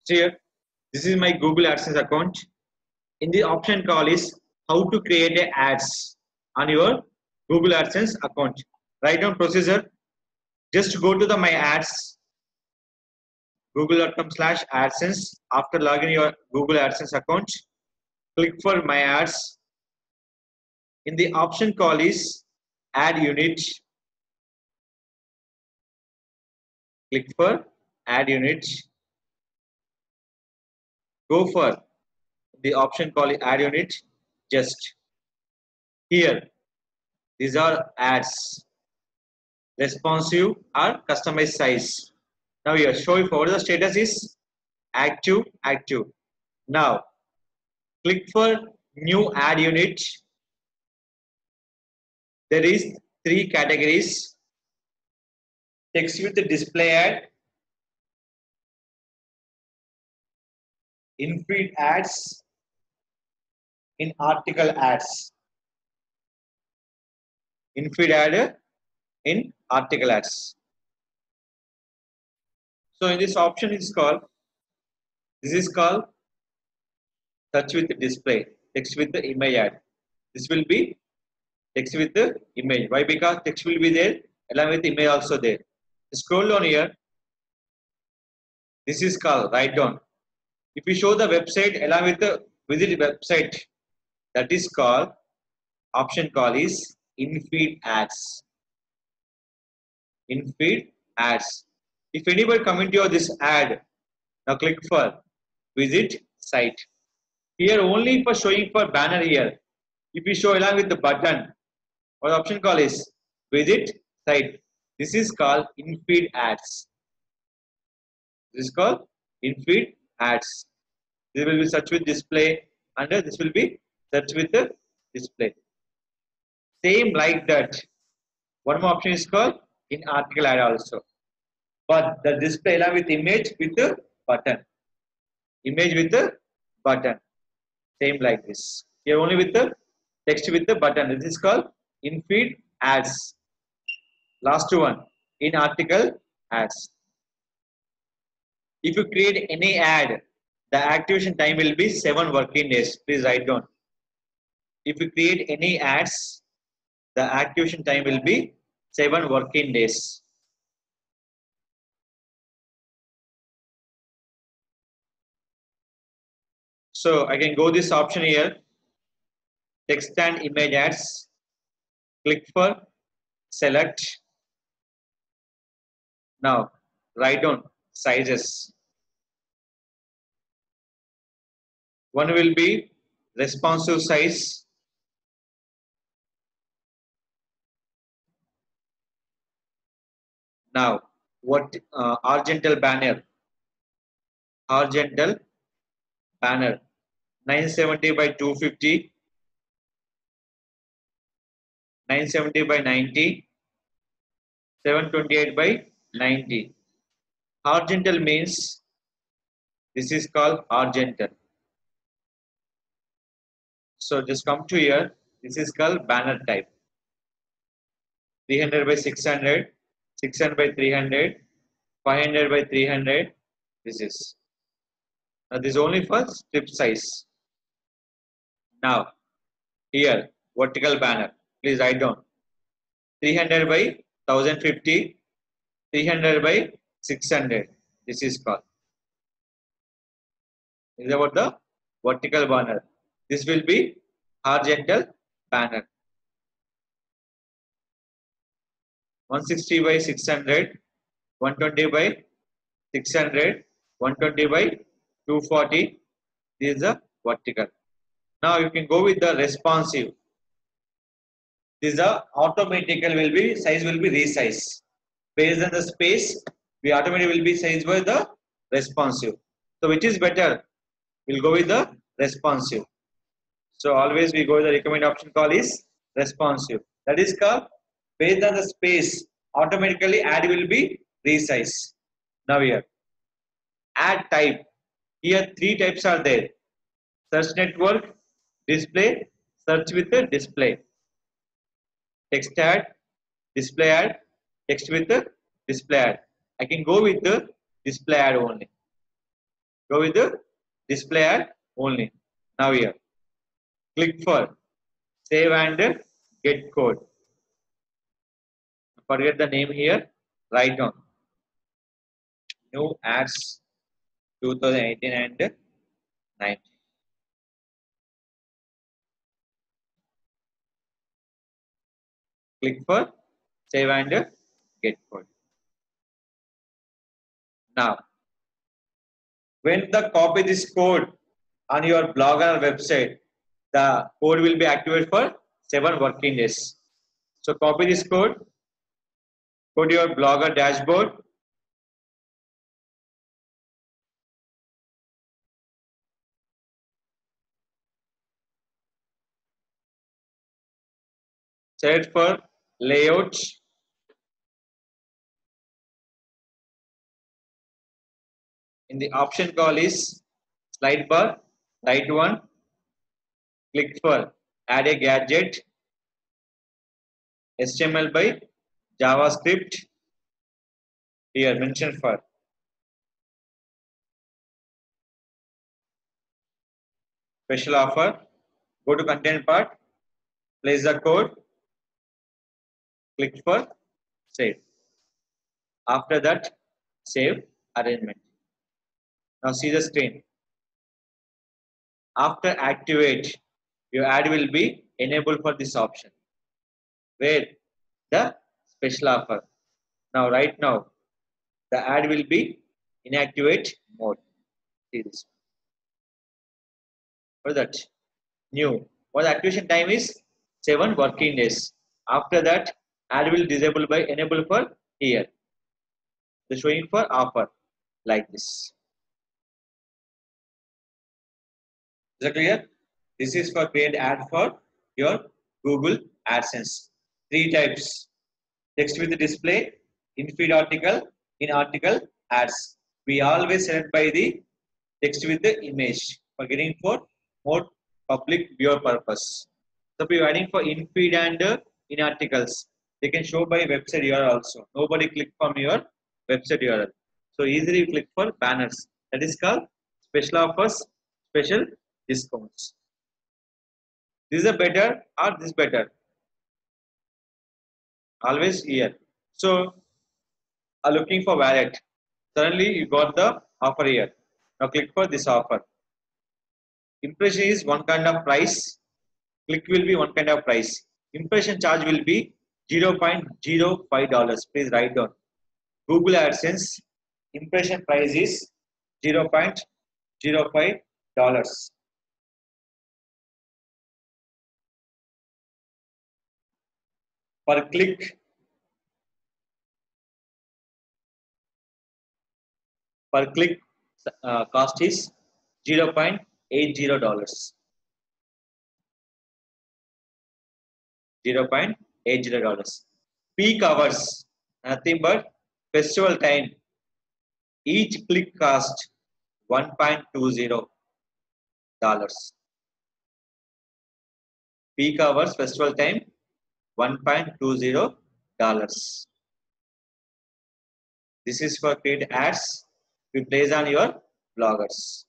So here, this is my Google AdSense account. In the option call is how to create a ads on your Google AdSense account. Write down procedure. Just go to the my ads, google.com/adsense. After logging your Google AdSense account, click for my ads. In the option call is add unit. Click for add unit. Go for the option called add unit. Just here, these are ads, responsive or customized size. Now here, show if what the status is active, active. Now click for new add unit. There is three categories: text with the display ad, in-feed ads, in article ads. In-feed ad, in article ads. So in this option is called, this is called search with the display, text with the image ad. This will be text with the image. Why? Because text will be there along with the image also there. Scroll down here. This is called write down. If you show the website along with the visit website, that is called option call is in-feed ads. In-feed ads. If anybody come into this ad, now click for visit site. Here only for showing for banner here. If you show along with the button, what option call is visit site. This is called in-feed ads. This is called in-feed ads. This will be search with display, and this will be search with the display. Same like that. One more option is called in article ad also. But the display along with image with the button. Image with the button. Same like this. Here only with the text with the button. This is called in-feed ads. Last one, in article ads. If you create any ad, the activation time will be 7 working days. Please write down. If you create any ads, the activation time will be 7 working days. So I can go this option here, text and image ads. Click for select. Now write down sizes. One will be responsive size. Now what horizontal banner? Horizontal banner 970 by 250, 970 by 90, 728 by 90. Horizontal means this is called horizontal. So just come to here. This is called banner type. 300 by 600, 600 by 300, 500 by 300. This is. Now this is only for strip size. Now here vertical banner. Please write down 300 by 1050, 300 by 600. This is called. This is about the vertical banner. This will be horizontal banner. 160 by 600, 120 by 600, 120 by 240. This is the vertical. Now you can go with the responsive. This is the automatical will be size will be resized. Based on the space, we automatically will be sized by the responsive. So which is better? We'll go with the responsive. So always we go with the recommend option call is responsive. That is called based on the space, automatically ad will be resized. Now here, ad type. Here 3 types are there. Search network, display, search with the display. Text ad, display ad, text with the display ad. I can go with the display ad only. Go with the display ad only. Now here, click for save and get code. Forget the name here. Write down new ads 2018 and 19. Click for save and get code. Now, when the copy this code on your blog or website, the code will be activated for 7 working days. So copy this code, go to your blogger dashboard, select for layout, in the option call is slide bar, right one, click for add a gadget, HTML by JavaScript, here mention for special offer, go to content part, place the code, click for save. After that, save arrangement. Now see the screen. After activate, your ad will be enabled for this option. Where the special offer. Now right now, the ad will be inactivate mode. See this. For that, new. What the activation time is 7 working days. After that, ad will disable by enable for here. The showing for offer like this. Is that clear? This is for create ad for your Google AdSense. 3 types: text with display, in feed article, in article ads. We always select by the text with the image for getting for more public viewer purpose. So if you are adding for in feed and in articles, they can show by website URL also. Nobody click from your website URL. So easily you click for banners. That is called special offers, special discounts. This is a better or this better? Always here. So are looking for wallet. Suddenly you got the offer here. Now click for this offer. Impression is one kind of price. Click will be one kind of price. Impression charge will be $0.05. Please write down. Google AdSense impression price is $0.05 per click. Per click cost is $0.80. $0.80. Peak hours, nothing but festival time. Each click cost $1.20. Peak hours, festival time, $1.20. This is for create ads we place on your bloggers.